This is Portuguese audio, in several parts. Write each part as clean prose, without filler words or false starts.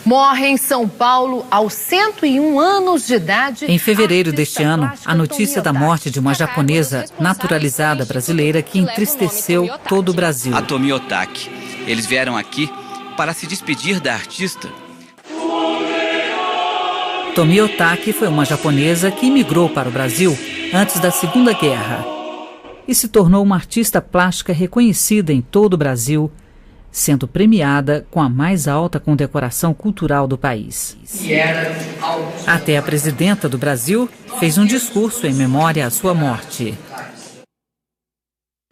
Morre em São Paulo aos 101 anos de idade. Em fevereiro deste ano, a notícia da morte de uma japonesa naturalizada brasileira que entristeceu todo o Brasil. A Tomi Otaki. Eles vieram aqui para se despedir da artista. Tomi Otaki foi uma japonesa que imigrou para o Brasil antes da Segunda Guerra e se tornou uma artista plástica reconhecida em todo o Brasil, sendo premiada com a mais alta condecoração cultural do país. Até a presidenta do Brasil fez um discurso em memória à sua morte.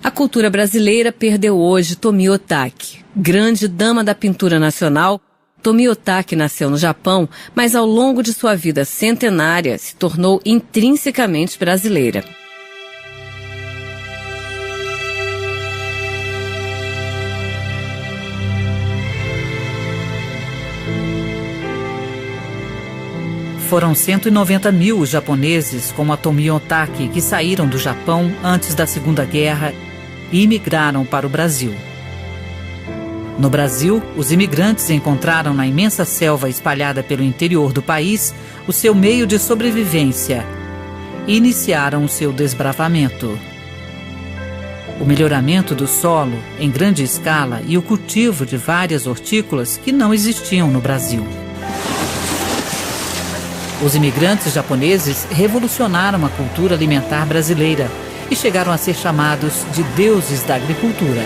A cultura brasileira perdeu hoje Tomi Otaki. Grande dama da pintura nacional, Tomi Otaki nasceu no Japão, mas ao longo de sua vida centenária se tornou intrinsecamente brasileira. Foram 190 mil os japoneses como a Tomi Otaki que saíram do Japão antes da Segunda Guerra e imigraram para o Brasil. No Brasil, os imigrantes encontraram na imensa selva espalhada pelo interior do país o seu meio de sobrevivência e iniciaram o seu desbravamento. O melhoramento do solo em grande escala e o cultivo de várias hortícolas que não existiam no Brasil. Os imigrantes japoneses revolucionaram a cultura alimentar brasileira e chegaram a ser chamados de deuses da agricultura.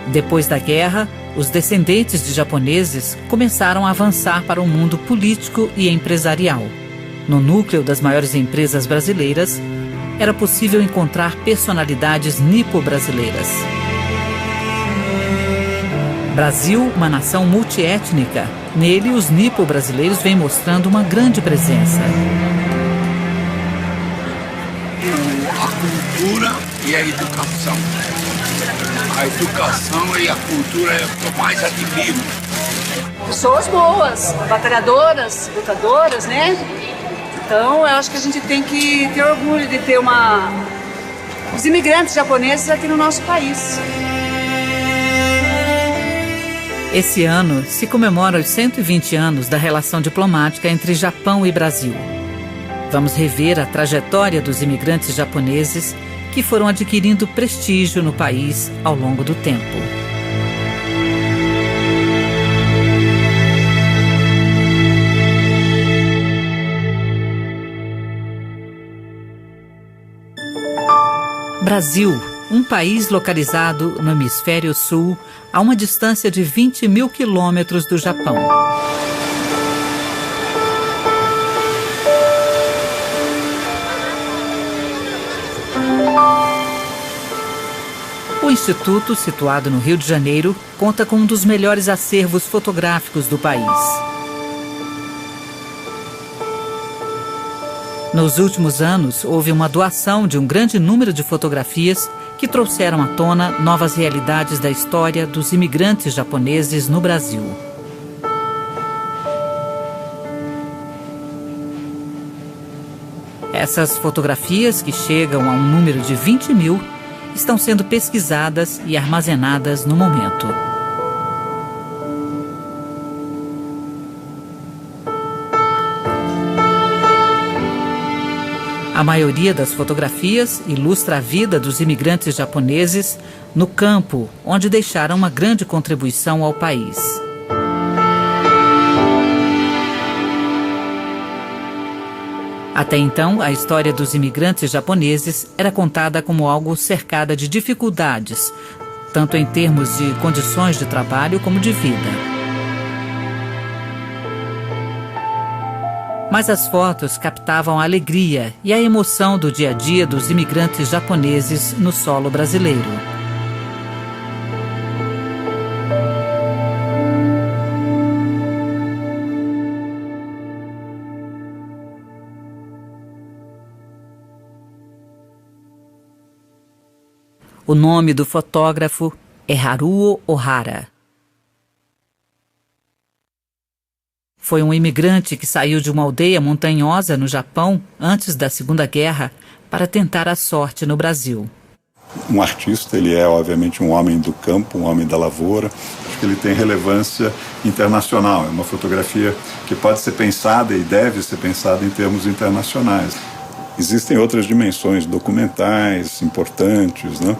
Depois da guerra, os descendentes de japoneses começaram a avançar para o mundo político e empresarial. No núcleo das maiores empresas brasileiras, era possível encontrar personalidades nipo-brasileiras. Brasil, uma nação multiétnica. Nele, os nipo-brasileiros vêm mostrando uma grande presença. A cultura e a educação. A educação e a cultura é o que eu mais admiro. Pessoas boas, batalhadoras, lutadoras, né? Então, eu acho que a gente tem que ter orgulho de ter os imigrantes japoneses aqui no nosso país. Esse ano se comemora os 120 anos da relação diplomática entre Japão e Brasil. Vamos rever a trajetória dos imigrantes japoneses que foram adquirindo prestígio no país ao longo do tempo. Brasil, um país localizado no hemisfério sul, a uma distância de 20 mil quilômetros do Japão. O Instituto, situado no Rio de Janeiro, conta com um dos melhores acervos fotográficos do país. Nos últimos anos, houve uma doação de um grande número de fotografias que trouxeram à tona novas realidades da história dos imigrantes japoneses no Brasil. Essas fotografias, que chegam a um número de 20 mil, estão sendo pesquisadas e armazenadas no momento. A maioria das fotografias ilustra a vida dos imigrantes japoneses no campo, onde deixaram uma grande contribuição ao país. Até então, a história dos imigrantes japoneses era contada como algo cercada de dificuldades, tanto em termos de condições de trabalho como de vida. Mas as fotos captavam a alegria e a emoção do dia a dia dos imigrantes japoneses no solo brasileiro. O nome do fotógrafo é Haruo Ohara. Foi um imigrante que saiu de uma aldeia montanhosa no Japão antes da Segunda Guerra para tentar a sorte no Brasil. Um artista, ele é obviamente um homem do campo, um homem da lavoura, acho que ele tem relevância internacional. É uma fotografia que pode ser pensada e deve ser pensada em termos internacionais. Existem outras dimensões documentais importantes, né?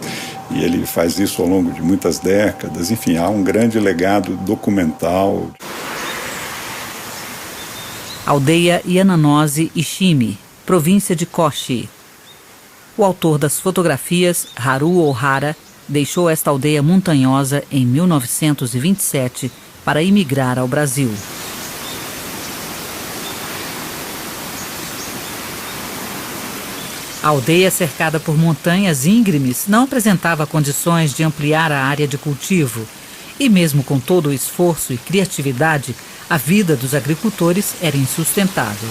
E ele faz isso ao longo de muitas décadas. Enfim, há um grande legado documental. Aldeia Yananose Ishimi, província de Kochi. O autor das fotografias, Haruo Ohara, deixou esta aldeia montanhosa em 1927 para imigrar ao Brasil. A aldeia, cercada por montanhas íngremes, não apresentava condições de ampliar a área de cultivo. E mesmo com todo o esforço e criatividade, a vida dos agricultores era insustentável.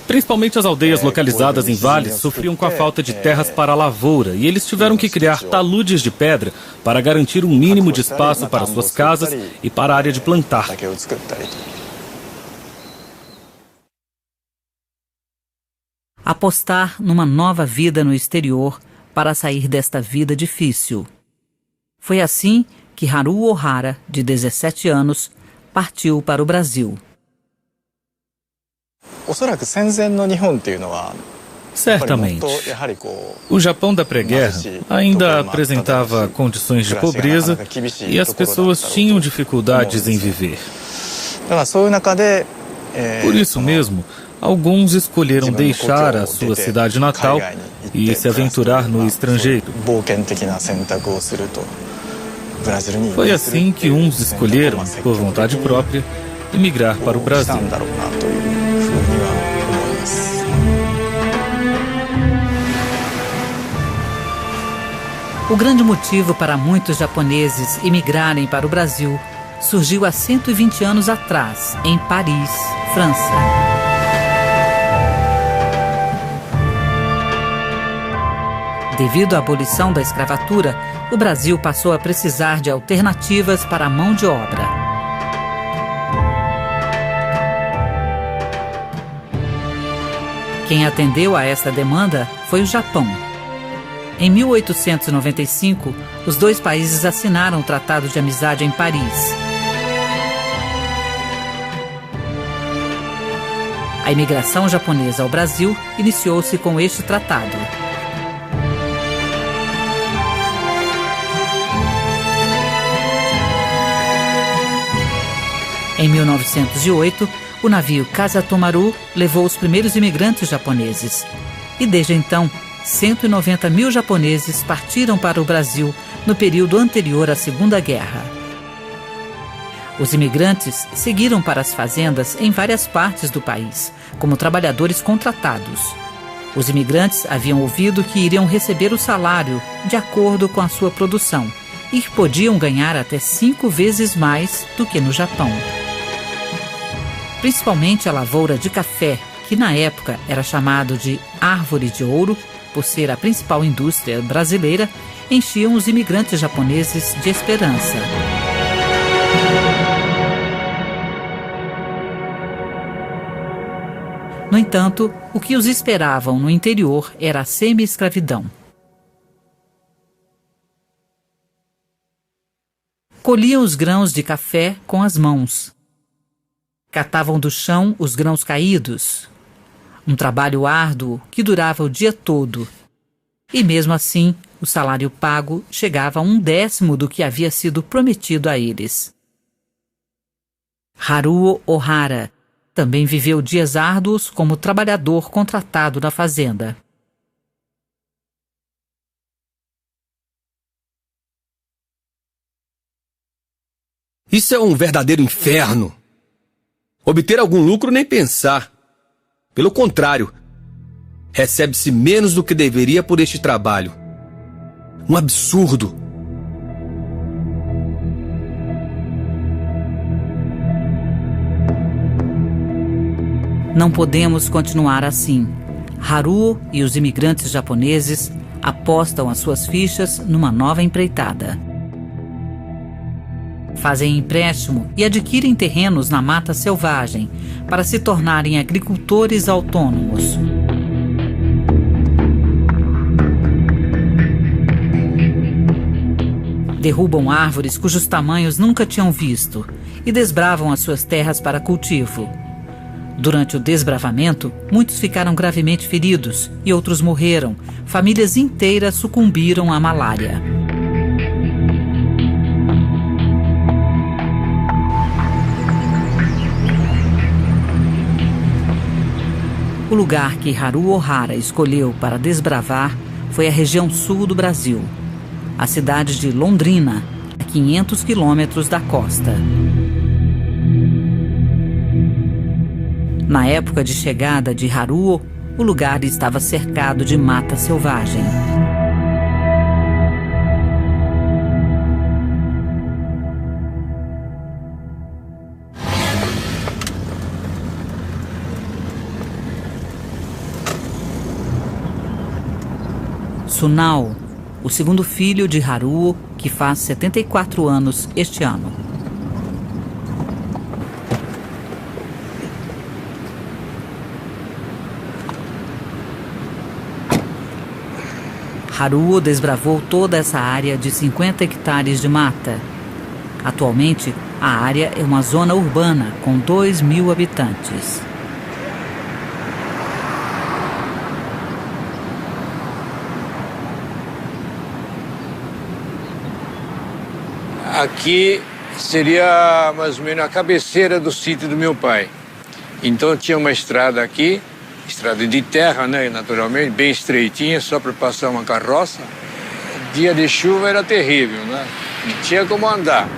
Principalmente as aldeias localizadas em vales sofriam com a falta de terras para a lavoura e eles tiveram que criar taludes de pedra para garantir um mínimo de espaço para suas casas e para a área de plantar. Apostar numa nova vida no exterior para sair desta vida difícil. Foi assim que Haruo Ohara, de 17 anos, partiu para o Brasil. Certamente. O Japão da pré-guerra ainda apresentava condições de pobreza e as pessoas tinham dificuldades em viver. Por isso mesmo, alguns escolheram deixar a sua cidade natal e se aventurar no estrangeiro. Foi assim que uns escolheram, por vontade própria, emigrar para o Brasil. O grande motivo para muitos japoneses emigrarem para o Brasil surgiu há 120 anos atrás, em Paris, França. Devido à abolição da escravatura, o Brasil passou a precisar de alternativas para a mão de obra. Quem atendeu a esta demanda foi o Japão. Em 1895, os dois países assinaram o Tratado de Amizade em Paris. A imigração japonesa ao Brasil iniciou-se com este tratado. Em 1908, o navio Kasatomaru levou os primeiros imigrantes japoneses. E desde então, 190 mil japoneses partiram para o Brasil no período anterior à Segunda Guerra. Os imigrantes seguiram para as fazendas em várias partes do país, como trabalhadores contratados. Os imigrantes haviam ouvido que iriam receber o salário de acordo com a sua produção e que podiam ganhar até 5 vezes mais do que no Japão. Principalmente a lavoura de café, que na época era chamado de árvore de ouro, por ser a principal indústria brasileira, enchiam os imigrantes japoneses de esperança. No entanto, o que os esperavam no interior era a semi-escravidão. Colhiam os grãos de café com as mãos. Catavam do chão os grãos caídos. Um trabalho árduo que durava o dia todo. E mesmo assim, o salário pago chegava a 1/10 do que havia sido prometido a eles. Haruo Ohara também viveu dias árduos como trabalhador contratado na fazenda. Isso é um verdadeiro inferno. Obter algum lucro nem pensar. Pelo contrário, recebe-se menos do que deveria por este trabalho. Um absurdo. Não podemos continuar assim. Haruo e os imigrantes japoneses apostam as suas fichas numa nova empreitada. Fazem empréstimo e adquirem terrenos na mata selvagem para se tornarem agricultores autônomos. Derrubam árvores cujos tamanhos nunca tinham visto e desbravam as suas terras para cultivo. Durante o desbravamento, muitos ficaram gravemente feridos e outros morreram. Famílias inteiras sucumbiram à malária. O lugar que Haruo Ohara escolheu para desbravar foi a região sul do Brasil, a cidade de Londrina, a 500 quilômetros da costa. Na época de chegada de Haruo, o lugar estava cercado de mata selvagem. Sunao, o segundo filho de Haruo, que faz 74 anos este ano. Haruo desbravou toda essa área de 50 hectares de mata. Atualmente, a área é uma zona urbana com 2.000 habitantes. Aqui seria mais ou menos a cabeceira do sítio do meu pai. Então tinha uma estrada aqui, estrada de terra, né, naturalmente, bem estreitinha, só para passar uma carroça. Dia de chuva era terrível, né? Não tinha como andar.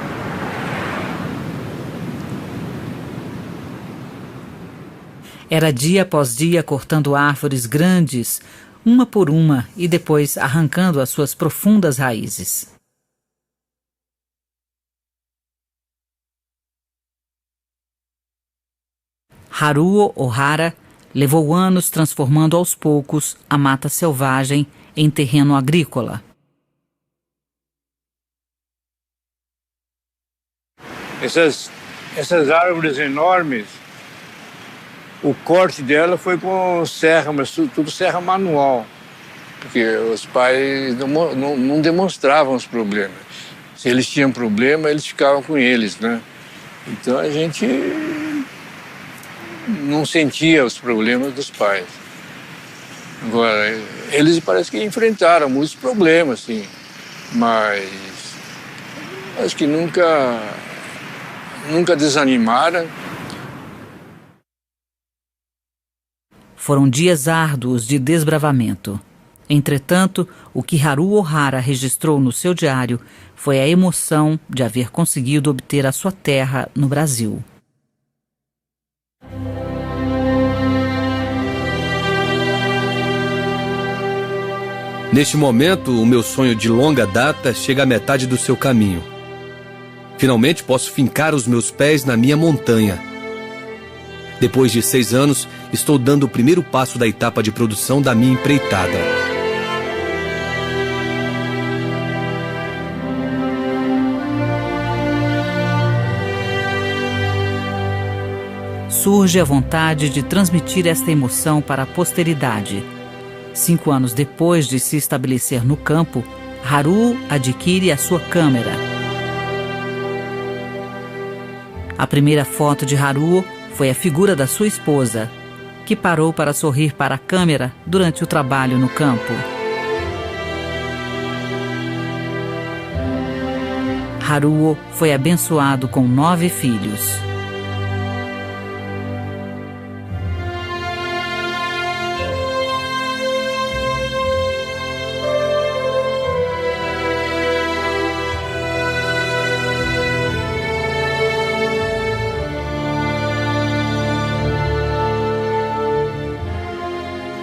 Era dia após dia cortando árvores grandes, uma por uma, e depois arrancando as suas profundas raízes. Haruo Ohara levou anos transformando aos poucos a mata selvagem em terreno agrícola. Essas árvores enormes, o corte dela foi com serra, mas tudo serra manual. Porque os pais não demonstravam os problemas. Se eles tinham problema, eles ficavam com eles, né? Então a gente não sentia os problemas dos pais. Agora, eles parece que enfrentaram muitos problemas, sim, mas acho que nunca desanimaram. Foram dias árduos de desbravamento. Entretanto, o que Haruo Ohara registrou no seu diário foi a emoção de haver conseguido obter a sua terra no Brasil. Neste momento, o meu sonho de longa data chega à metade do seu caminho. Finalmente posso fincar os meus pés na minha montanha. Depois de 6 anos, estou dando o primeiro passo da etapa de produção da minha empreitada. Surge a vontade de transmitir esta emoção para a posteridade. 5 anos depois de se estabelecer no campo, Haruo adquire a sua câmera. A primeira foto de Haruo foi a figura da sua esposa, que parou para sorrir para a câmera durante o trabalho no campo. Haruo foi abençoado com 9 filhos.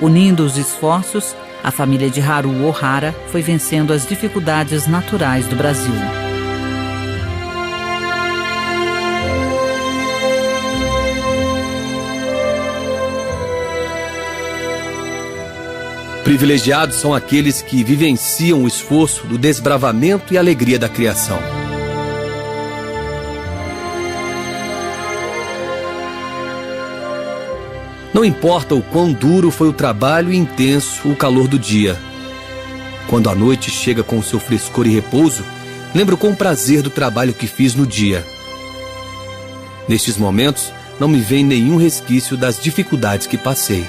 Unindo os esforços, a família de Haruo Ohara foi vencendo as dificuldades naturais do Brasil. Privilegiados são aqueles que vivenciam o esforço do desbravamento e a alegria da criação. Não importa o quão duro foi o trabalho e intenso o calor do dia. Quando a noite chega com o seu frescor e repouso, lembro com prazer do trabalho que fiz no dia. Nestes momentos, não me vem nenhum resquício das dificuldades que passei.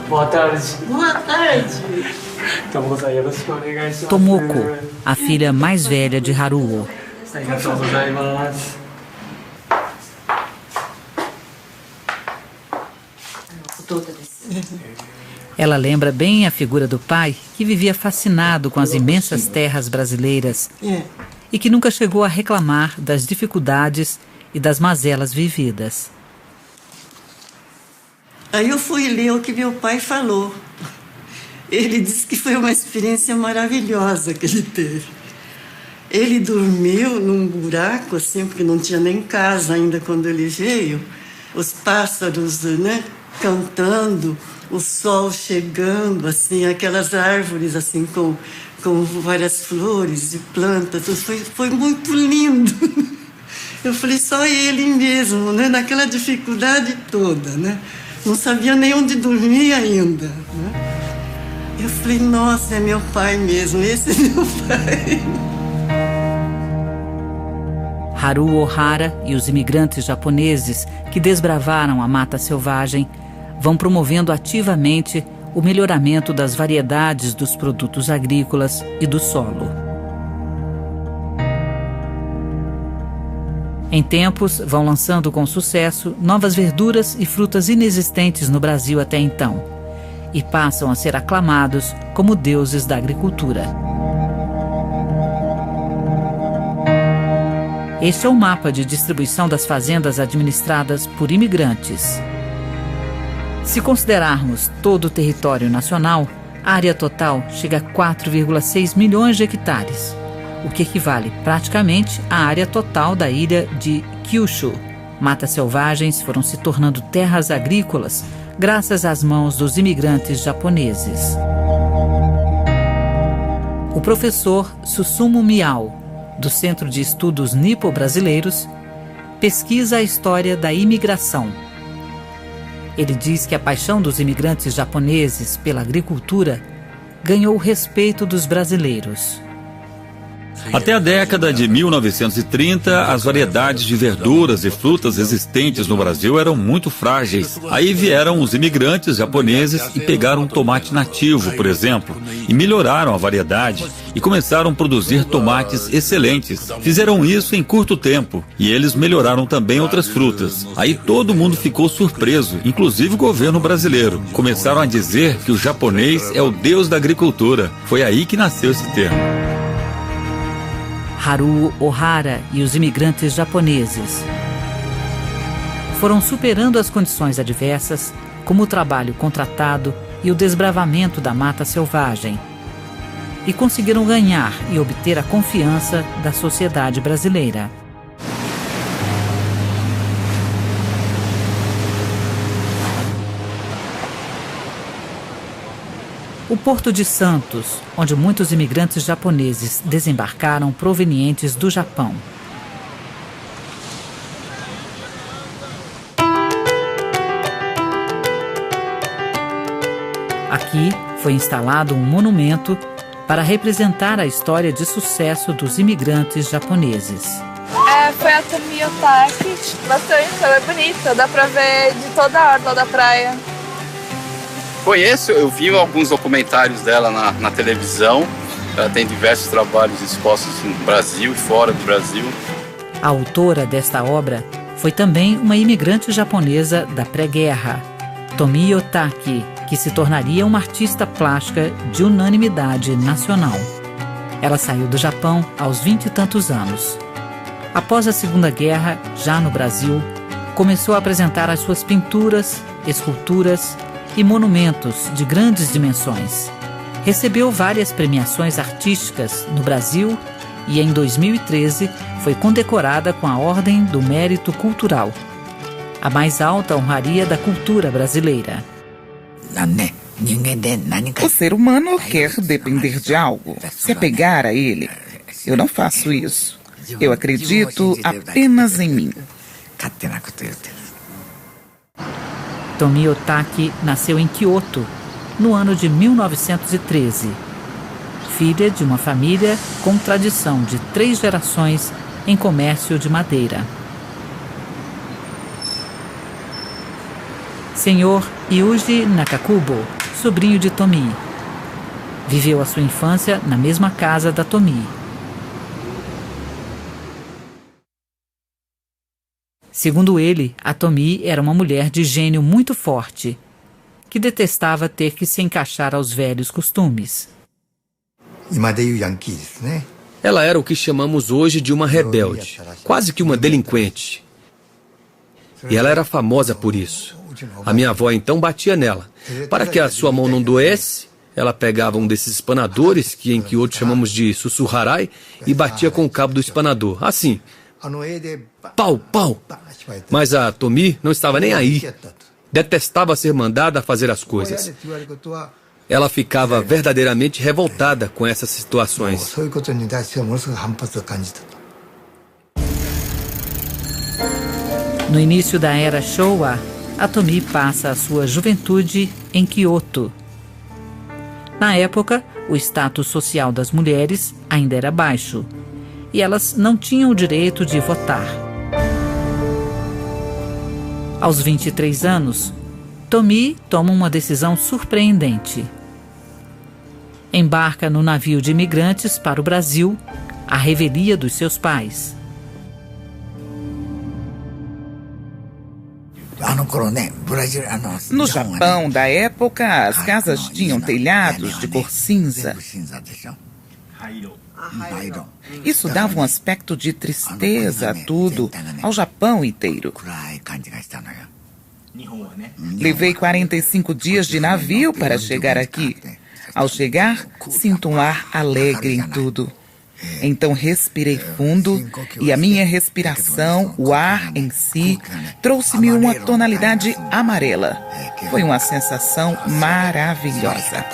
Boa tarde. Boa tarde. Tomoko, a filha mais velha de Haruo. Ela lembra bem a figura do pai, que vivia fascinado com as imensas terras brasileiras e que nunca chegou a reclamar das dificuldades e das mazelas vividas. Aí eu fui ler o que meu pai falou. Ele disse que foi uma experiência maravilhosa que ele teve. Ele dormiu num buraco, assim, porque não tinha nem casa ainda quando ele veio. Os pássaros, né, cantando, o sol chegando, assim, aquelas árvores, assim, com várias flores e plantas. Foi muito lindo. Eu falei, só ele mesmo, né, naquela dificuldade toda, né? Não sabia nem onde dormir ainda, né? Eu falei, nossa, é meu pai mesmo, esse é meu pai. Haruo Ohara e os imigrantes japoneses que desbravaram a mata selvagem vão promovendo ativamente o melhoramento das variedades dos produtos agrícolas e do solo. Em tempos, vão lançando com sucesso novas verduras e frutas inexistentes no Brasil até então, e passam a ser aclamados como deuses da agricultura. Este é o mapa de distribuição das fazendas administradas por imigrantes. Se considerarmos todo o território nacional, a área total chega a 4,6 milhões de hectares, o que equivale praticamente à área total da ilha de Kyushu. Matas selvagens foram se tornando terras agrícolas graças às mãos dos imigrantes japoneses. O professor Susumu Miao, do Centro de Estudos Nipo-Brasileiros, pesquisa a história da imigração. Ele diz que a paixão dos imigrantes japoneses pela agricultura ganhou o respeito dos brasileiros. Até a década de 1930, as variedades de verduras e frutas existentes no Brasil eram muito frágeis. Aí vieram os imigrantes japoneses e pegaram um tomate nativo, por exemplo, e melhoraram a variedade e começaram a produzir tomates excelentes. Fizeram isso em curto tempo e eles melhoraram também outras frutas. Aí todo mundo ficou surpreso, inclusive o governo brasileiro. Começaram a dizer que o japonês é o deus da agricultura. Foi aí que nasceu esse termo. Haruo Ohara e os imigrantes japoneses foram superando as condições adversas, como o trabalho contratado e o desbravamento da mata selvagem, e conseguiram ganhar e obter a confiança da sociedade brasileira. O Porto de Santos, onde muitos imigrantes japoneses desembarcaram provenientes do Japão. Aqui foi instalado um monumento para representar a história de sucesso dos imigrantes japoneses. Foi a Tomi Otaki, bastante, ela é bonita, dá pra ver de toda a orla da praia. Conheço, eu vi alguns documentários dela na televisão. Ela tem diversos trabalhos expostos no Brasil e fora do Brasil. A autora desta obra foi também uma imigrante japonesa da pré-guerra, Tomi Otaki, que se tornaria uma artista plástica de unanimidade nacional. Ela saiu do Japão aos 20 e tantos anos. Após a Segunda Guerra, já no Brasil, começou a apresentar as suas pinturas, esculturas e monumentos de grandes dimensões. Recebeu várias premiações artísticas no Brasil e, em 2013, foi condecorada com a Ordem do Mérito Cultural, a mais alta honraria da cultura brasileira. O ser humano quer depender de algo, se apegar a ele. Eu não faço isso. Eu acredito apenas em mim. Tomie Otaki nasceu em Kyoto, no ano de 1913. Filha de uma família com tradição de 3 gerações em comércio de madeira. Senhor Yuji Nakakubo, sobrinho de Tomie. Viveu a sua infância na mesma casa da Tomie. Segundo ele, a Tomie era uma mulher de gênio muito forte, que detestava ter que se encaixar aos velhos costumes. Ela era o que chamamos hoje de uma rebelde, quase que uma delinquente. E ela era famosa por isso. A minha avó então batia nela. Para que a sua mão não doesse, ela pegava um desses espanadores, que em Kyoto chamamos de sussurrarai, e batia com o cabo do espanador, assim. Pau, pau. Mas a Tomie não estava nem aí. Detestava ser mandada a fazer as coisas. Ela ficava verdadeiramente revoltada com essas situações. No início da era Showa, a Tomie passa a sua juventude em Kyoto. Na época, o status social das mulheres ainda era baixo e elas não tinham o direito de votar. Aos 23 anos, Tomie toma uma decisão surpreendente. Embarca no navio de imigrantes para o Brasil, à revelia dos seus pais. No Japão da época, as casas tinham telhados de cor cinza. Isso dava um aspecto de tristeza a tudo, ao Japão inteiro. Levei 45 dias de navio para chegar aqui. Ao chegar, sinto um ar alegre em tudo. Então respirei fundo e a minha respiração, o ar em si, trouxe-me uma tonalidade amarela. Foi uma sensação maravilhosa.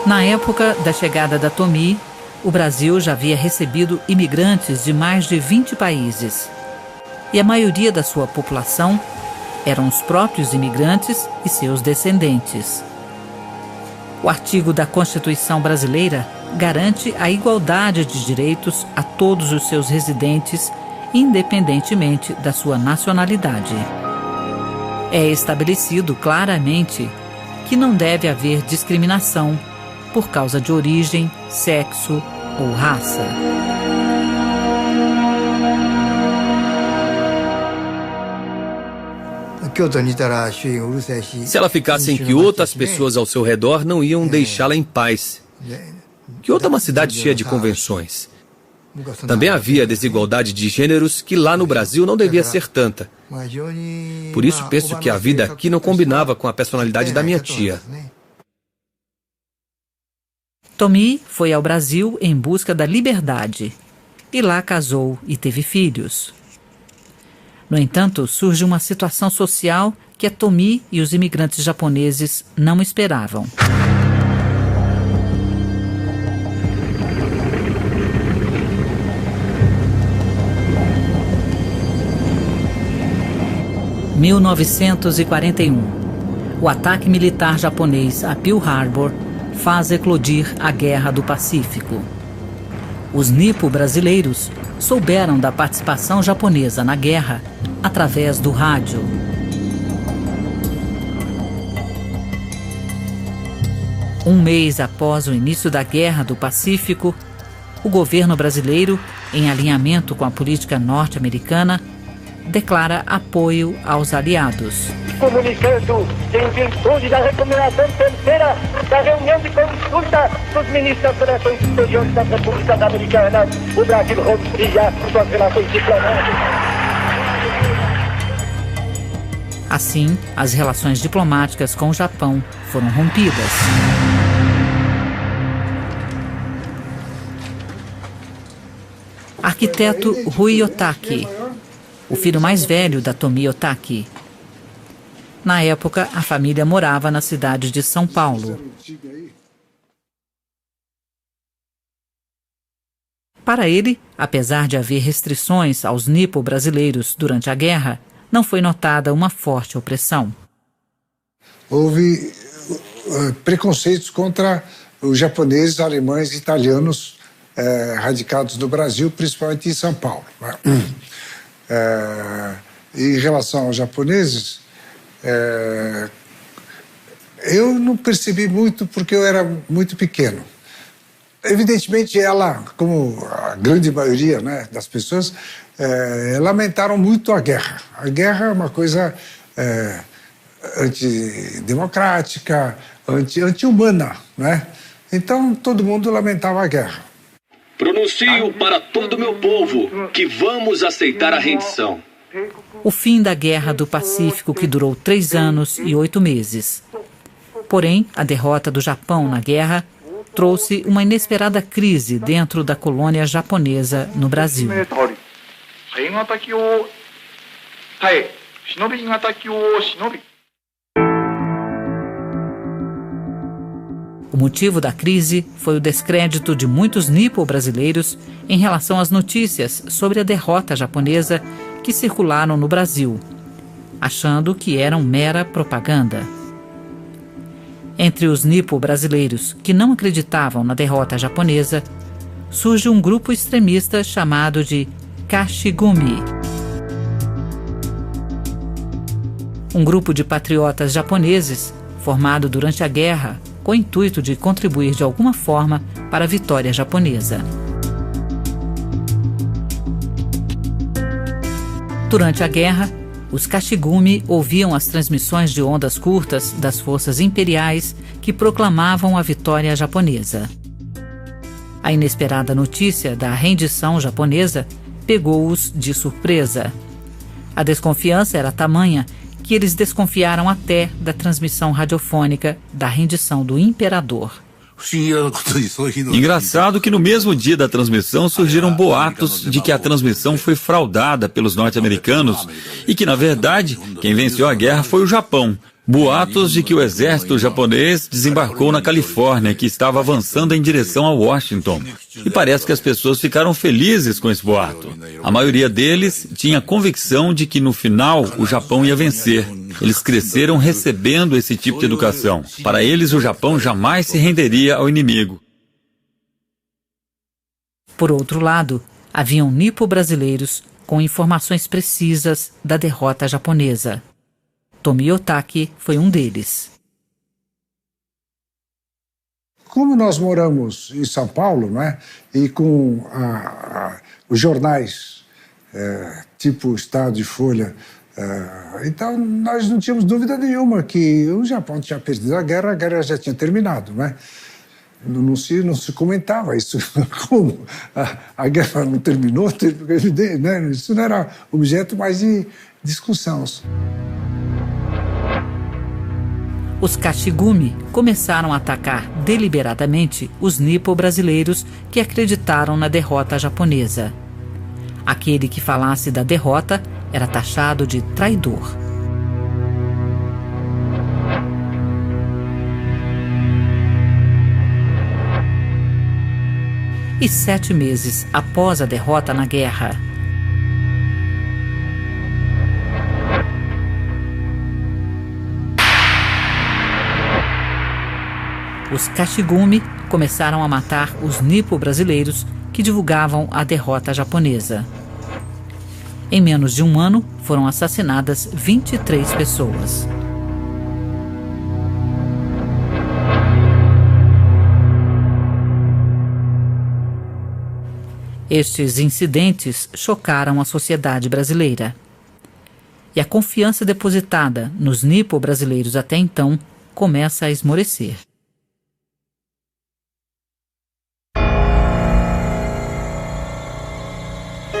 Na época da chegada da Tomie, o Brasil já havia recebido imigrantes de mais de 20 países. E a maioria da sua população eram os próprios imigrantes e seus descendentes. O artigo da Constituição brasileira garante a igualdade de direitos a todos os seus residentes, independentemente da sua nacionalidade. É estabelecido claramente que não deve haver discriminação por causa de origem, sexo ou raça. Se ela ficasse em Kyoto, as pessoas ao seu redor não iam deixá-la em paz. Kyoto é uma cidade cheia de convenções. Também havia desigualdade de gêneros que lá no Brasil não devia ser tanta. Por isso penso que a vida aqui não combinava com a personalidade da minha tia. Tomie foi ao Brasil em busca da liberdade e lá casou e teve filhos. No entanto, surge uma situação social que a Tomie e os imigrantes japoneses não esperavam. Em 1941, o ataque militar japonês a Pearl Harbor faz eclodir a Guerra do Pacífico. Os nipo-brasileiros souberam da participação japonesa na guerra através do rádio. Um mês após o início da Guerra do Pacífico, o governo brasileiro, em alinhamento com a política norte-americana, declara apoio aos aliados. Comunicando em virtude da recomendação terceira da reunião de consulta dos ministros das Relações Exteriores das Repúblicas Americanas, o Brasil rompia suas relações diplomáticas. Assim, as relações diplomáticas com o Japão foram rompidas. Arquiteto Rui Otaki, o filho mais velho da Tomie Otaki. Na época, a família morava na cidade de São Paulo. Para ele, apesar de haver restrições aos nipo-brasileiros durante a guerra, não foi notada uma forte opressão. Houve preconceitos contra os japoneses, alemães e italianos radicados no Brasil, principalmente em São Paulo. Em relação aos japoneses, eu não percebi muito porque eu era muito pequeno. Evidentemente, ela, como a grande maioria, né, das pessoas, lamentaram muito a guerra. A guerra é uma coisa antidemocrática, anti-humana, né? Então, todo mundo lamentava a guerra. Pronuncio para todo o meu povo que vamos aceitar a rendição. O fim da Guerra do Pacífico, que durou 3 anos e 8 meses. Porém, a derrota do Japão na guerra trouxe uma inesperada crise dentro da colônia japonesa no Brasil. O motivo da crise foi o descrédito de muitos nipo-brasileiros em relação às notícias sobre a derrota japonesa que circularam no Brasil, achando que eram mera propaganda. Entre os nipo-brasileiros que não acreditavam na derrota japonesa, surge um grupo extremista chamado de Kashigumi. Um grupo de patriotas japoneses formado durante a guerra com o intuito de contribuir de alguma forma para a vitória japonesa. Durante a guerra, os Kashigumi ouviam as transmissões de ondas curtas das forças imperiais que proclamavam a vitória japonesa. A inesperada notícia da rendição japonesa pegou-os de surpresa. A desconfiança era tamanha que eles desconfiaram até da transmissão radiofônica da rendição do imperador. Engraçado que no mesmo dia da transmissão surgiram boatos de que a transmissão foi fraudada pelos norte-americanos e que, na verdade, quem venceu a guerra foi o Japão. Boatos de que o exército japonês desembarcou na Califórnia, que estava avançando em direção a Washington. E parece que as pessoas ficaram felizes com esse boato. A maioria deles tinha a convicção de que no final o Japão ia vencer. Eles cresceram recebendo esse tipo de educação. Para eles, o Japão jamais se renderia ao inimigo. Por outro lado, haviam nipo-brasileiros com informações precisas da derrota japonesa. Tomie Otaki foi um deles. Como nós moramos em São Paulo, né, e com os jornais, tipo Estado e Folha, então nós não tínhamos dúvida nenhuma que o Japão tinha perdido a guerra já tinha terminado, né? Não se comentava isso. Como a guerra não terminou, né? Isso não era objeto mais de discussão. Os Kashigumi começaram a atacar deliberadamente os nipo-brasileiros que acreditaram na derrota japonesa. Aquele que falasse da derrota era taxado de traidor. E 7 meses após a derrota na guerra, os Kashigumi começaram a matar os nipo-brasileiros que divulgavam a derrota japonesa. Em menos de um ano, foram assassinadas 23 pessoas. Estes incidentes chocaram a sociedade brasileira. E a confiança depositada nos nipo-brasileiros até então começa a esmorecer.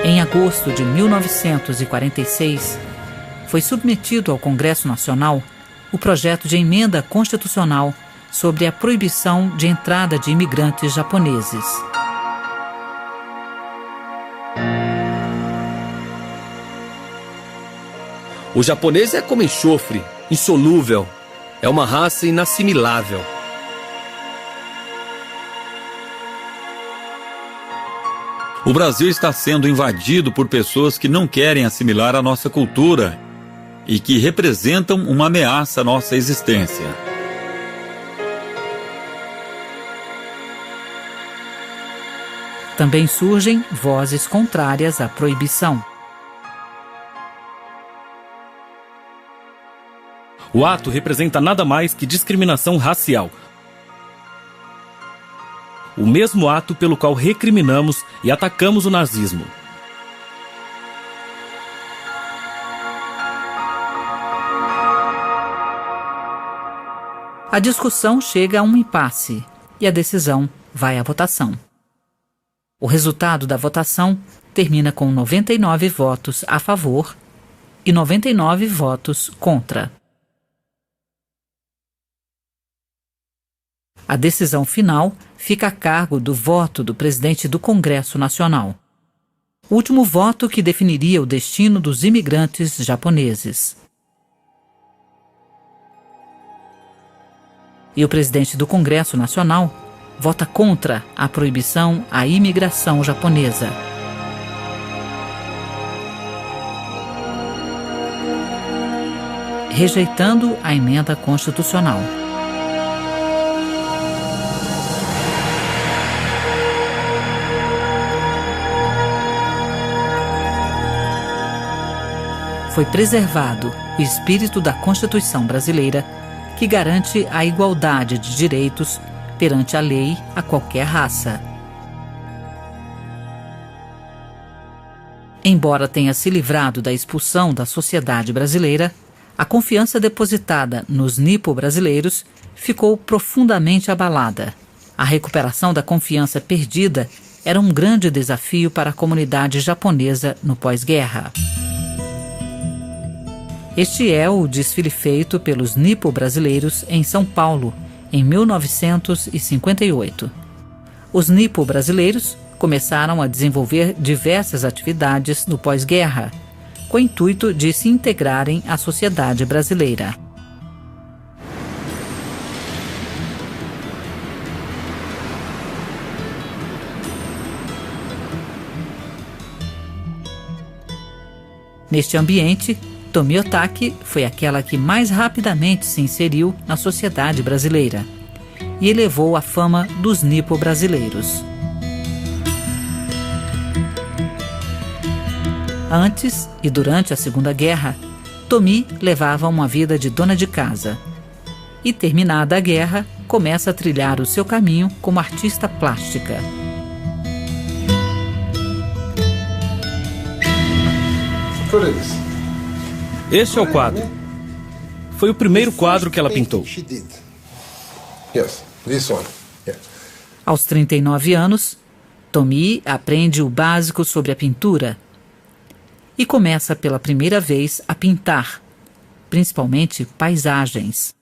Em agosto de 1946, foi submetido ao Congresso Nacional o projeto de emenda constitucional sobre a proibição de entrada de imigrantes japoneses. O japonês é como enxofre, insolúvel. É uma raça inassimilável. O Brasil está sendo invadido por pessoas que não querem assimilar a nossa cultura e que representam uma ameaça à nossa existência. Também surgem vozes contrárias à proibição. O ato representa nada mais que discriminação racial. O mesmo ato pelo qual recriminamos e atacamos o nazismo. A discussão chega a um impasse e a decisão vai à votação. O resultado da votação termina com 99 votos a favor e 99 votos contra. A decisão final fica a cargo do voto do presidente do Congresso Nacional. O último voto que definiria o destino dos imigrantes japoneses. E o presidente do Congresso Nacional vota contra a proibição à imigração japonesa. Rejeitando a emenda constitucional. Foi preservado o espírito da Constituição brasileira, que garante a igualdade de direitos perante a lei a qualquer raça. Embora tenha se livrado da expulsão da sociedade brasileira, a confiança depositada nos nipo-brasileiros ficou profundamente abalada. A recuperação da confiança perdida era um grande desafio para a comunidade japonesa no pós-guerra. Este é o desfile feito pelos nipo-brasileiros em São Paulo, em 1958. Os nipo-brasileiros começaram a desenvolver diversas atividades no pós-guerra, com o intuito de se integrarem à sociedade brasileira. Neste ambiente, Tomi Otaki foi aquela que mais rapidamente se inseriu na sociedade brasileira e elevou a fama dos nipo-brasileiros. Antes e durante a Segunda Guerra, Tomi levava uma vida de dona de casa e, terminada a guerra, começa a trilhar o seu caminho como artista plástica. Este é o quadro. Foi o primeiro quadro que ela pintou. Aos 39 anos, Tomi aprende o básico sobre a pintura e começa pela primeira vez a pintar, principalmente paisagens.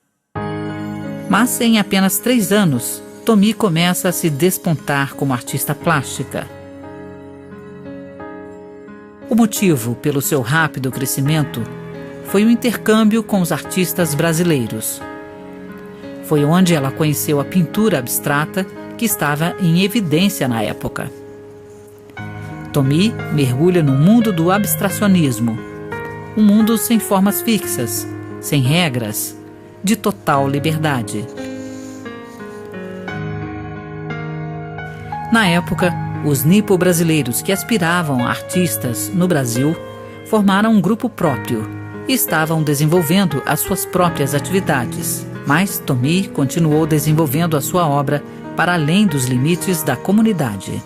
Mas em apenas 3 anos, Tomi começa a se despontar como artista plástica. O motivo pelo seu rápido crescimento foi o intercâmbio com os artistas brasileiros. Foi onde ela conheceu a pintura abstrata, que estava em evidência na época. Tomi mergulha no mundo do abstracionismo, um mundo sem formas fixas, sem regras, de total liberdade. Na época, os nipo-brasileiros que aspiravam a artistas no Brasil formaram um grupo próprio e estavam desenvolvendo as suas próprias atividades. Mas Tomi continuou desenvolvendo a sua obra para além dos limites da comunidade.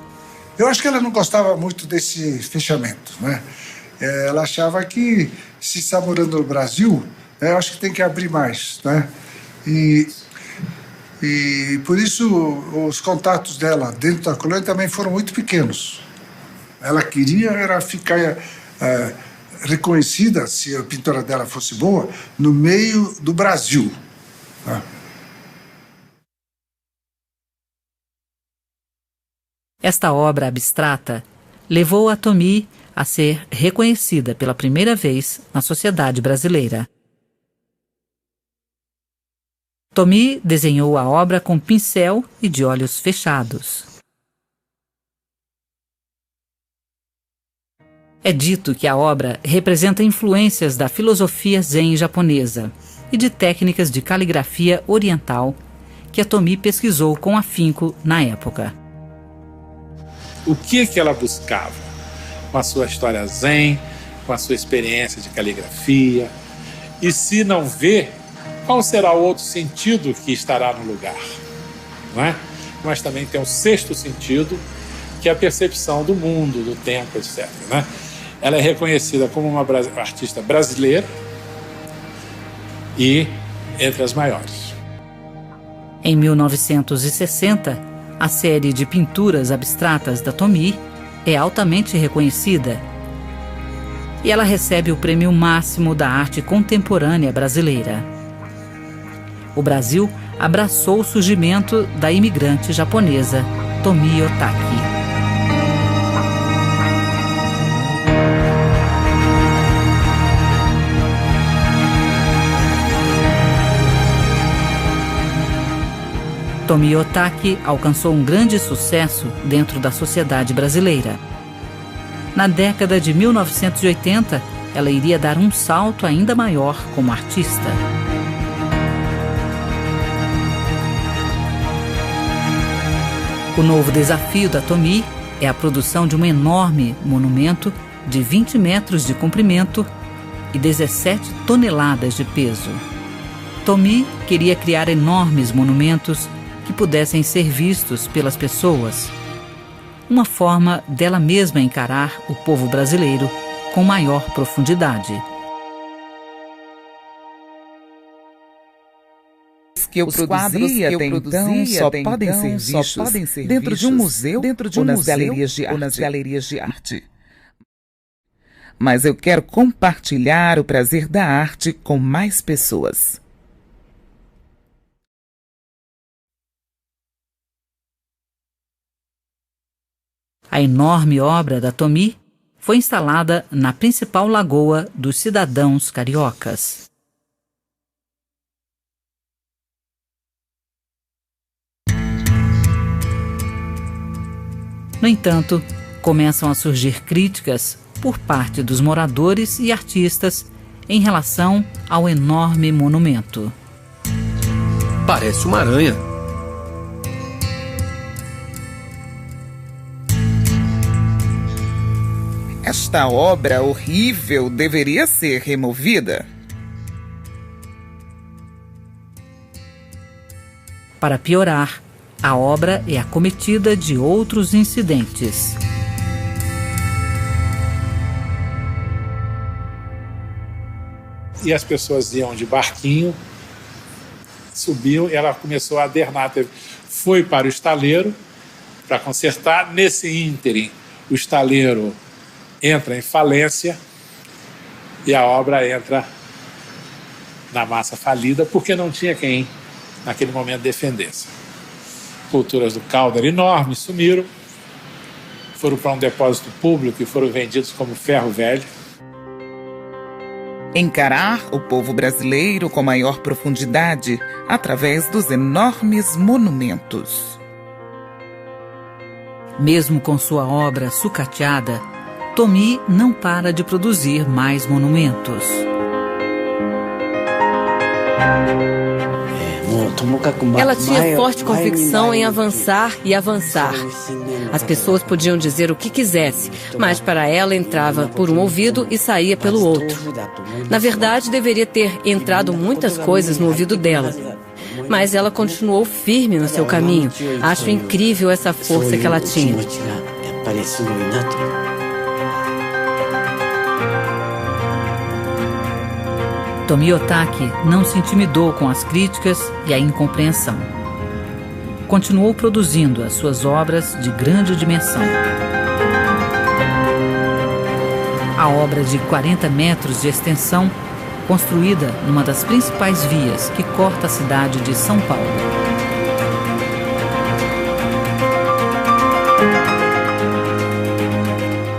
Eu acho que ela não gostava muito desse fechamento, né? Ela achava que, se está morando no Brasil, eu acho que tem que abrir mais, né? E por isso os contatos dela dentro da colônia também foram muito pequenos. Ela queria era ficar reconhecida, se a pintura dela fosse boa, no meio do Brasil. Esta obra abstrata levou a Tomi a ser reconhecida pela primeira vez na sociedade brasileira. Tomi desenhou a obra com pincel e de olhos fechados. É dito que a obra representa influências da filosofia zen japonesa e de técnicas de caligrafia oriental que a Tomi pesquisou com afinco na época. O que ela buscava? Com a sua história zen, com a sua experiência de caligrafia. E se não vê, qual será o outro sentido que estará no lugar? Não é? Mas também tem um sexto sentido, que é a percepção do mundo, do tempo, etc. Né? Ela é reconhecida como uma artista brasileira e entre as maiores. Em 1960, a série de pinturas abstratas da Tomi é altamente reconhecida e ela recebe o prêmio máximo da arte contemporânea brasileira. O Brasil abraçou o surgimento da imigrante japonesa Tomi Otaki. Tomi Otaki alcançou um grande sucesso dentro da sociedade brasileira. Na década de 1980, ela iria dar um salto ainda maior como artista. O novo desafio da Tomi é a produção de um enorme monumento de 20 metros de comprimento e 17 toneladas de peso. Tomi queria criar enormes monumentos que pudessem ser vistos pelas pessoas. Uma forma dela mesma encarar o povo brasileiro com maior profundidade. Os quadros que eu produzia só podem ser vistos dentro de um museu ou nas galerias de arte. Mas eu quero compartilhar o prazer da arte com mais pessoas. A enorme obra da Tomi foi instalada na principal lagoa dos cidadãos cariocas. No entanto, começam a surgir críticas por parte dos moradores e artistas em relação ao enorme monumento. Parece uma aranha. Esta obra horrível deveria ser removida. Para piorar, a obra é acometida de outros incidentes. E as pessoas iam de barquinho, subiam e ela começou a adernar. Foi para o estaleiro para consertar. Nesse ínterim, o estaleiro entra em falência e a obra entra na massa falida porque não tinha quem, naquele momento, defendesse. Culturas do Calder enormes sumiram, foram para um depósito público e foram vendidos como ferro velho. Encarar o povo brasileiro com maior profundidade através dos enormes monumentos. Mesmo com sua obra sucateada, Tomi não para de produzir mais monumentos. Ela tinha forte convicção em avançar e avançar. As pessoas podiam dizer o que quisesse, mas para ela entrava por um ouvido e saía pelo outro. Na verdade, deveria ter entrado muitas coisas no ouvido dela. Mas ela continuou firme no seu caminho. Acho incrível essa força que ela tinha. Tomi Otaki não se intimidou com as críticas e a incompreensão. Continuou produzindo as suas obras de grande dimensão. A obra de 40 metros de extensão, construída numa das principais vias que corta a cidade de São Paulo.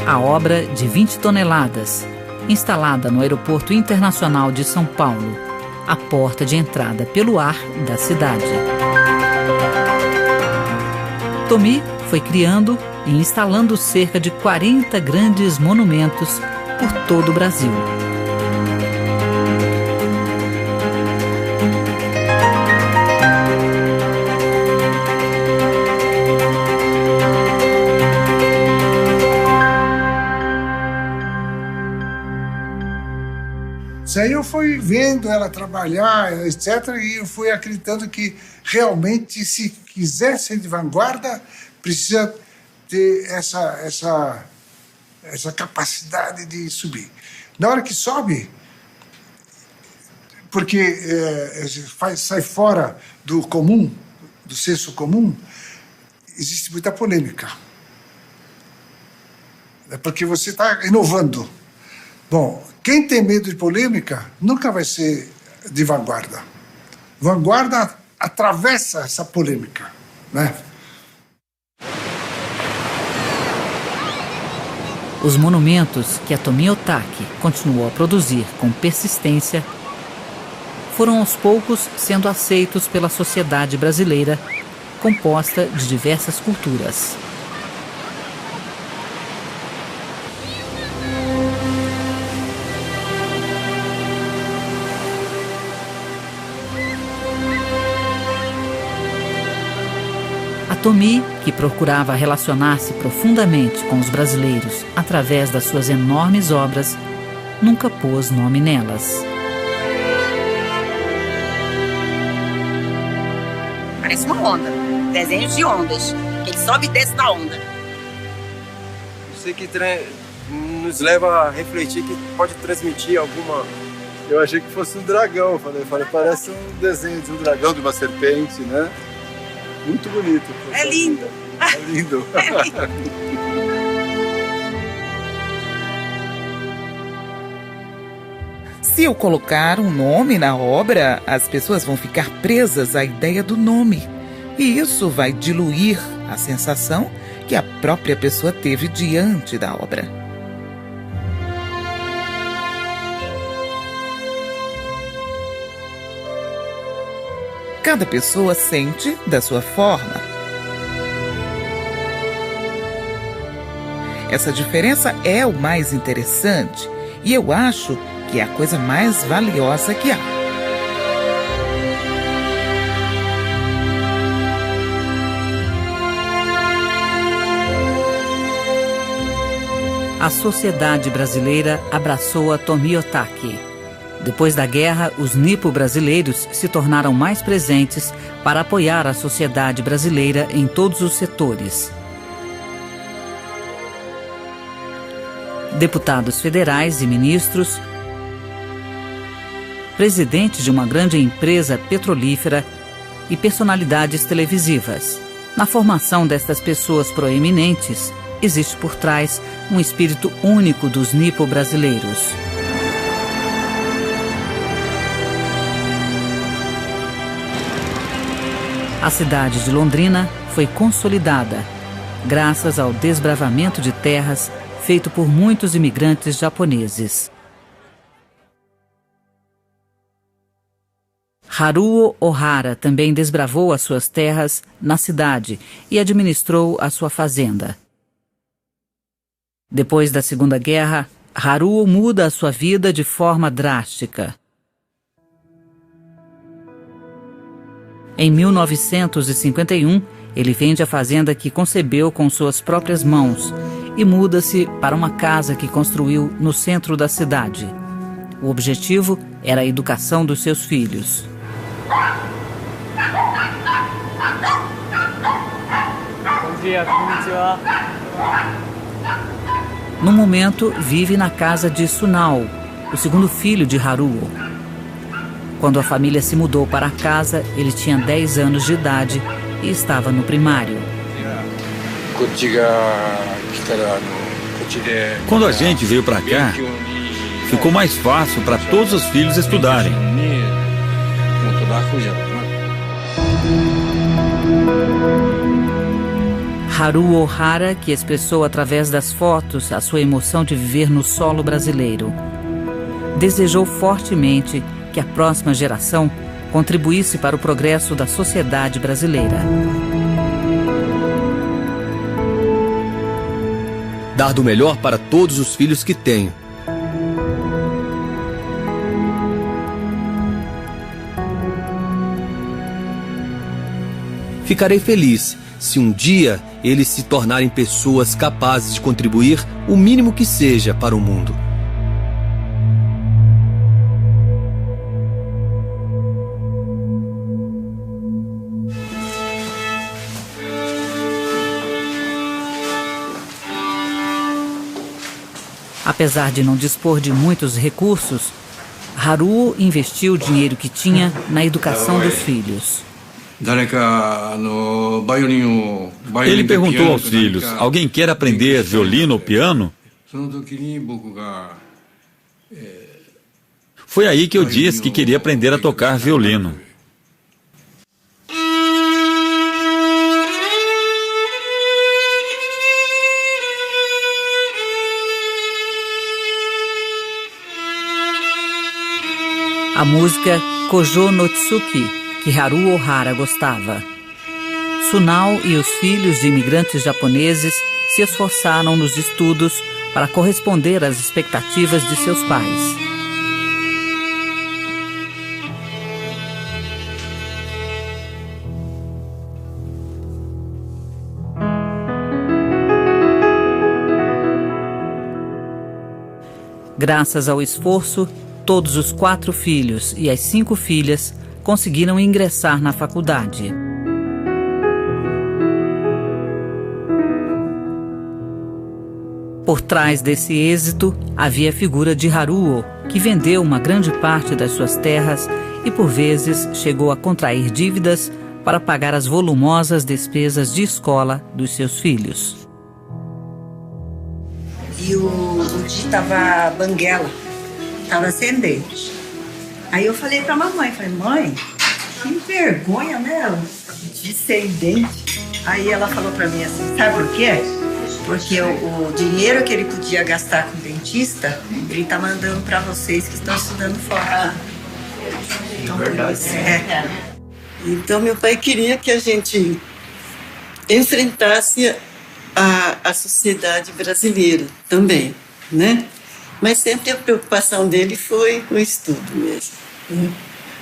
A obra de 20 toneladas, instalada no Aeroporto Internacional de São Paulo, a porta de entrada pelo ar da cidade. Tomi foi criando e instalando cerca de 40 grandes monumentos por todo o Brasil. Isso aí eu fui vendo ela trabalhar, etc., e eu fui acreditando que realmente, se quiser ser de vanguarda, precisa ter essa capacidade de subir. Na hora que sobe, porque sai fora do comum, do senso comum, existe muita polêmica. É porque você está inovando. Bom, quem tem medo de polêmica nunca vai ser de vanguarda. Vanguarda atravessa essa polêmica, né? Os monumentos que a Tomi Otaki continuou a produzir com persistência foram aos poucos sendo aceitos pela sociedade brasileira, composta de diversas culturas. A Tomi, que procurava relacionar-se profundamente com os brasileiros através das suas enormes obras, nunca pôs nome nelas. Parece uma onda. Desenhos de ondas. Ele sobe e desce da onda. Isso que nos leva a refletir que pode transmitir alguma... Eu achei que fosse um dragão. Falei, parece um desenho de um dragão, de uma serpente, né? Muito bonito. É lindo. É lindo. É lindo. Se eu colocar um nome na obra, as pessoas vão ficar presas à ideia do nome. E isso vai diluir a sensação que a própria pessoa teve diante da obra. Cada pessoa sente da sua forma. Essa diferença é o mais interessante e eu acho que é a coisa mais valiosa que há. A sociedade brasileira abraçou a Tomi Otaki. Depois da guerra, os nipo-brasileiros se tornaram mais presentes para apoiar a sociedade brasileira em todos os setores. Deputados federais e ministros, presidentes de uma grande empresa petrolífera e personalidades televisivas. Na formação destas pessoas proeminentes, existe por trás um espírito único dos nipo-brasileiros. A cidade de Londrina foi consolidada graças ao desbravamento de terras feito por muitos imigrantes japoneses. Haruo Ohara também desbravou as suas terras na cidade e administrou a sua fazenda. Depois da Segunda Guerra, Haruo muda a sua vida de forma drástica. Em 1951, ele vende a fazenda que concebeu com suas próprias mãos e muda-se para uma casa que construiu no centro da cidade. O objetivo era a educação dos seus filhos. Bom dia, konnichiwa. No momento, vive na casa de Sunao, o segundo filho de Haruo. Quando a família se mudou para a casa, ele tinha 10 anos de idade e estava no primário. Quando a gente veio para cá, ficou mais fácil para todos os filhos estudarem. Haruo Ohara, que expressou através das fotos a sua emoção de viver no solo brasileiro, desejou fortemente que a próxima geração contribuísse para o progresso da sociedade brasileira. Dar do melhor para todos os filhos que tenho. Ficarei feliz se um dia eles se tornarem pessoas capazes de contribuir o mínimo que seja para o mundo. Apesar de não dispor de muitos recursos, Haruo investiu o dinheiro que tinha na educação dos filhos. Ele perguntou aos filhos: alguém quer aprender violino ou piano? Foi aí que eu disse que queria aprender a tocar violino. A música Kojo no Tsuki, que Haruo Ohara gostava. Sunao e os filhos de imigrantes japoneses se esforçaram nos estudos para corresponder às expectativas de seus pais. Graças ao esforço, todos os 4 filhos e as 5 filhas conseguiram ingressar na faculdade. Por trás desse êxito, havia a figura de Haruo, que vendeu uma grande parte das suas terras e, por vezes, chegou a contrair dívidas para pagar as volumosas despesas de escola dos seus filhos. E o dia estava banguela. Estava sem dente. Aí eu falei pra mamãe, mãe, que vergonha, né? De sem dente. Aí ela falou pra mim assim, sabe por quê? Porque o dinheiro que ele podia gastar com o dentista, ele tá mandando pra vocês que estão estudando fora. Então, verdade. Então meu pai queria que a gente enfrentasse a sociedade brasileira também, né? Mas sempre a preocupação dele foi o estudo mesmo. Né?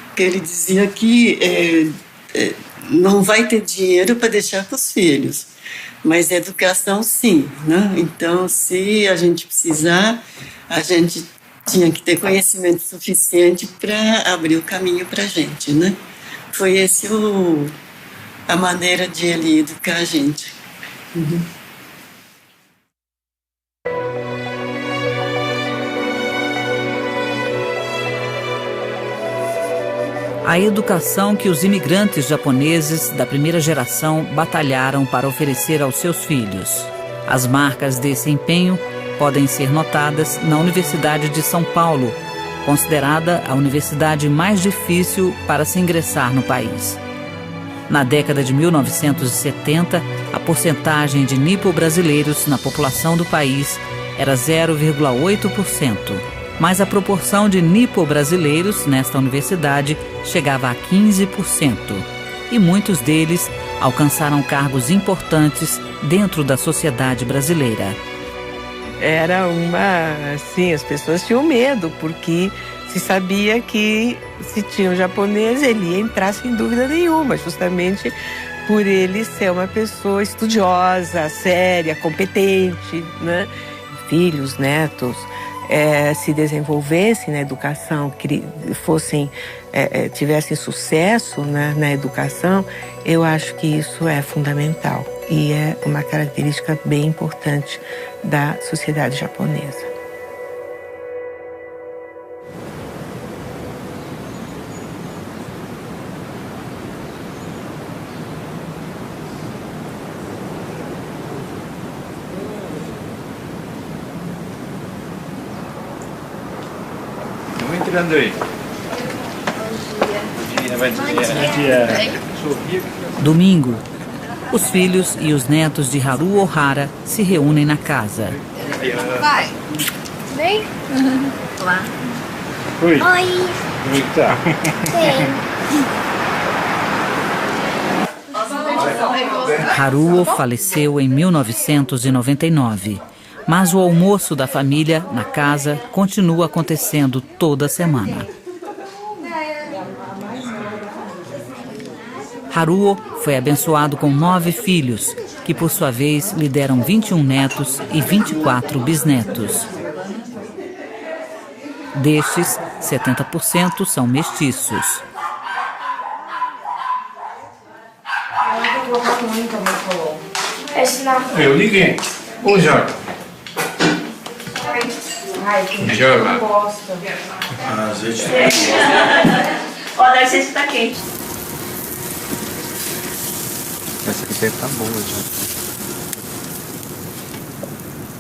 Porque ele dizia que não vai ter dinheiro para deixar para os filhos, mas educação sim. Né? Então, se a gente precisar, a gente tinha que ter conhecimento suficiente para abrir o caminho para a gente. Né? Foi esse a maneira de ele educar a gente. Uhum. A educação que os imigrantes japoneses da primeira geração batalharam para oferecer aos seus filhos. As marcas desse empenho podem ser notadas na Universidade de São Paulo, considerada a universidade mais difícil para se ingressar no país. Na década de 1970, a porcentagem de nipo-brasileiros na população do país era 0,8%. Mas a proporção de nipo-brasileiros nesta universidade chegava a 15%, e muitos deles alcançaram cargos importantes dentro da sociedade brasileira. Era assim, as pessoas tinham medo, porque se sabia que se tinha um japonês, ele ia entrar sem dúvida nenhuma, justamente por ele ser uma pessoa estudiosa, séria, competente, né? Filhos, netos, se desenvolvessem na educação, que tivessem sucesso, né, na educação, eu acho que isso é fundamental e é uma característica bem importante da sociedade japonesa. Entrando aí. Bom dia. Domingo, os filhos e os netos de Haruo Ohara se reúnem na casa. Vai. Vem. Olá. Oi. Oi. Eita. Haruo faleceu em 1999, mas o almoço da família na casa continua acontecendo toda semana. Haruo foi abençoado com 9 filhos, que por sua vez lhe deram 21 netos e 24 bisnetos. Destes, 70% são mestiços. Ninguém. Joga. Joga. Ó, deve ser que tá quente. Essa aqui deve estar boa já.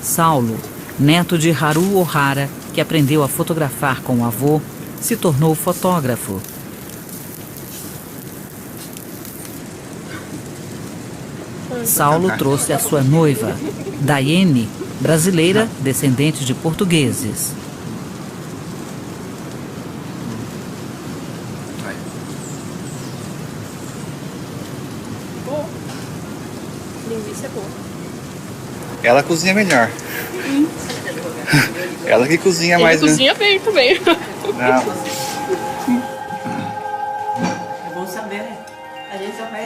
Saulo, neto de Haruo Ohara, que aprendeu a fotografar com o avô, se tornou fotógrafo. Saulo trouxe a sua noiva, Daiane, brasileira, descendente de portugueses. Linguiça é boa. Ela cozinha melhor. Ela que cozinha mais. Ele cozinha bem também. Não.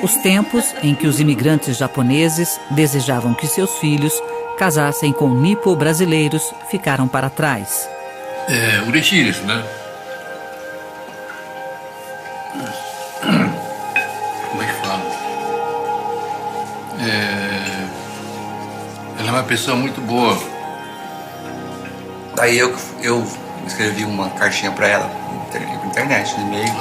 Os tempos em que os imigrantes japoneses desejavam que seus filhos casassem com nipo-brasileiros ficaram para trás. É, 嬉しいですね。Como é que fala? Ela é uma pessoa muito boa. Daí eu escrevi uma cartinha pra ela na internet, no e-mail.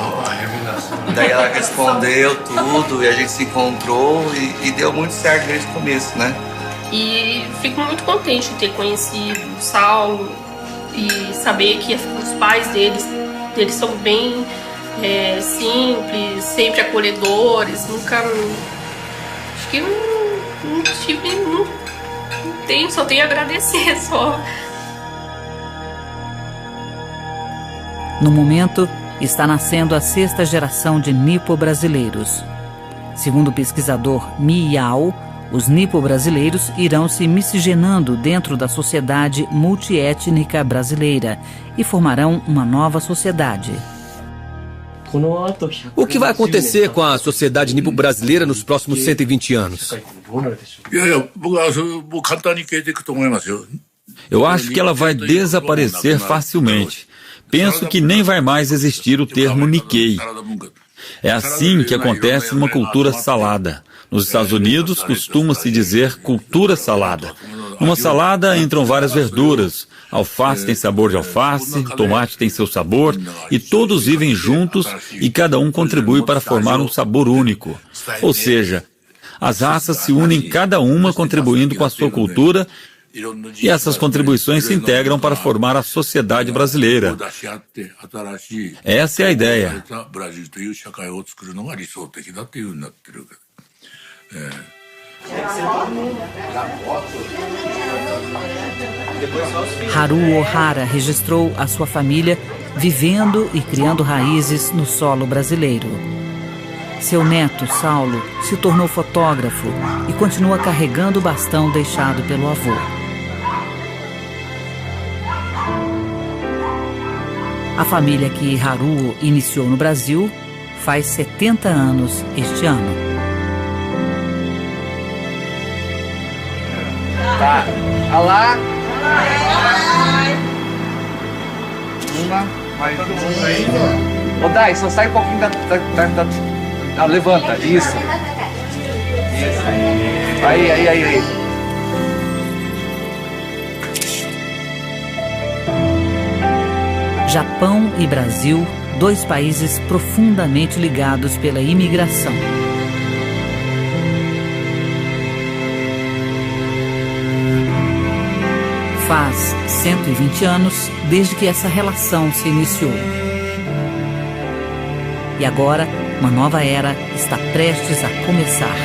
Daí ela respondeu tudo e a gente se encontrou e deu muito certo desde o começo, né? E fico muito contente de ter conhecido o Saulo e saber que os pais deles são bem simples, sempre acolhedores, nunca... Acho que não tive... Só tenho a agradecer, só. No momento, está nascendo a 6ª geração de nipo-brasileiros. Segundo o pesquisador Mi Yao, os nipo-brasileiros irão se miscigenando dentro da sociedade multiétnica brasileira e formarão uma nova sociedade. O que vai acontecer com a sociedade nipo-brasileira nos próximos 120 anos? Eu acho que ela vai desaparecer facilmente. Penso que nem vai mais existir o termo Nikkei. É assim que acontece numa cultura salada. Nos Estados Unidos costuma-se dizer cultura salada. Numa salada entram várias verduras. Alface tem sabor de alface, tomate tem seu sabor, e todos vivem juntos e cada um contribui para formar um sabor único. Ou seja, as raças se unem cada uma contribuindo com a sua cultura, e essas contribuições se integram para formar a sociedade brasileira. Essa é a ideia. Haruo Ohara registrou a sua família vivendo e criando raízes no solo brasileiro. Seu neto, Saulo, se tornou fotógrafo e continua carregando o bastão deixado pelo avô. A família que Haruo iniciou no Brasil faz 70 anos este ano. Tá. Alá. Uma, mais uma. Ô, Dai, só sai um pouquinho da levanta. Isso. Aí. Japão e Brasil, 2 países profundamente ligados pela imigração. Faz 120 anos desde que essa relação se iniciou. E agora, uma nova era está prestes a começar.